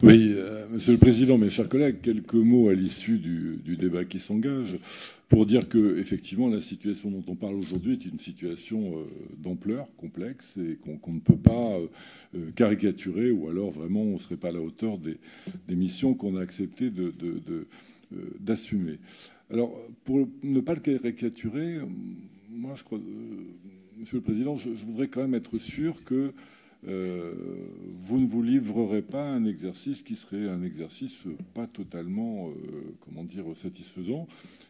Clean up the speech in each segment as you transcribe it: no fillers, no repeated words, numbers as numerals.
Oui, Monsieur le Président, mes chers collègues, quelques mots à l'issue du débat qui s'engage pour dire que, effectivement, la situation dont on parle aujourd'hui est une situation d'ampleur complexe et qu'on ne peut pas caricaturer, ou alors vraiment on ne serait pas à la hauteur des missions qu'on a accepté d'assumer. Alors, pour ne pas le caricaturer, moi, je crois, Monsieur le Président, je voudrais quand même être sûr que vous ne vous livrerez pas à un exercice qui serait un exercice pas totalement, comment dire, satisfaisant,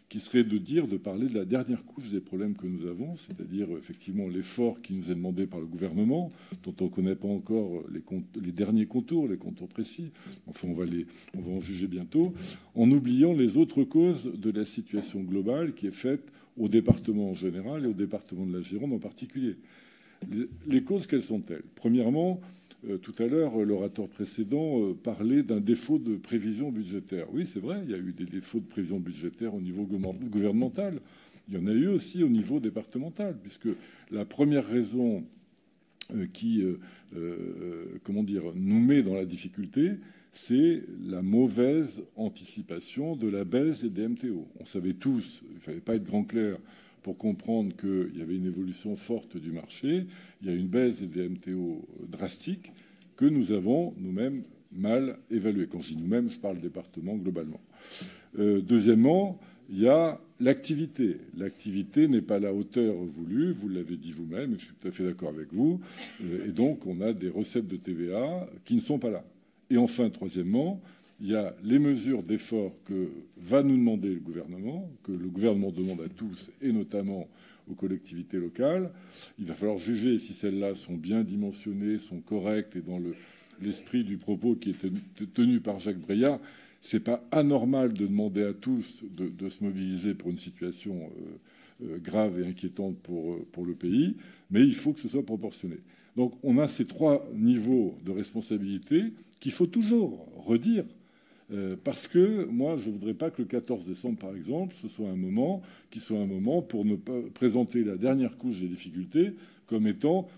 qui serait de parler de la dernière couche des problèmes que nous avons, c'est-à-dire effectivement l'effort qui nous est demandé par le gouvernement, dont on ne connaît pas encore les derniers contours, les contours précis. Enfin, on va en juger bientôt, en oubliant les autres causes de la situation globale qui est faite au département en général et au département de la Gironde en particulier. Les causes, quelles sont-elles? Premièrement, tout à l'heure, l'orateur précédent parlait d'un défaut de prévision budgétaire. Oui, c'est vrai, il y a eu des défauts de prévision budgétaire au niveau gouvernemental. Il y en a eu aussi au niveau départemental, puisque la première raison qui comment dire, nous met dans la difficulté, c'est la mauvaise anticipation de la baisse des MTO. On savait tous, il ne fallait pas être grand clair pour comprendre qu'il y avait une évolution forte du marché. Il y a une baisse des MTO drastique que nous avons nous-mêmes mal évaluée. Quand je dis nous-mêmes, je parle département globalement. Deuxièmement, il y a l'activité. L'activité n'est pas à la hauteur voulue, vous l'avez dit vous-même, et je suis tout à fait d'accord avec vous. Et donc, on a des recettes de TVA qui ne sont pas là. Et enfin, troisièmement, il y a les mesures d'effort que va nous demander le gouvernement, que le gouvernement demande à tous, et notamment aux collectivités locales. Il va falloir juger si celles-là sont bien dimensionnées, sont correctes, et dans l'esprit du propos qui est tenu par Jacques Breillat. Ce n'est pas anormal de demander à tous de se mobiliser pour une situation grave et inquiétante pour le pays, mais il faut que ce soit proportionné. Donc on a ces trois niveaux de responsabilité qu'il faut toujours redire, parce que moi, je ne voudrais pas que le 14 décembre, par exemple, ce soit un moment pour ne pas présenter la dernière couche des difficultés comme étant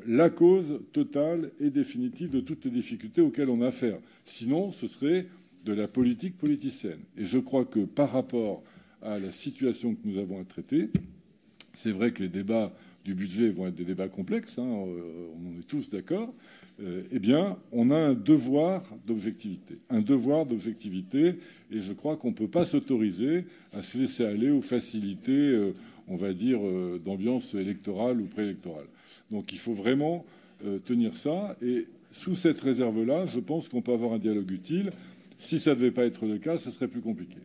la cause totale et définitive de toutes les difficultés auxquelles on a affaire. Sinon, ce serait de la politique politicienne. Et je crois que par rapport à la situation que nous avons à traiter, c'est vrai que les débats du budget vont être des débats complexes, hein, on en est tous d'accord, eh bien, on a un devoir d'objectivité. Un devoir d'objectivité, et je crois qu'on ne peut pas s'autoriser à se laisser aller aux facilités, on va dire, d'ambiance électorale ou préélectorale. Donc il faut vraiment tenir ça, et sous cette réserve-là, je pense qu'on peut avoir un dialogue utile. Si ça ne devait pas être le cas, ce serait plus compliqué.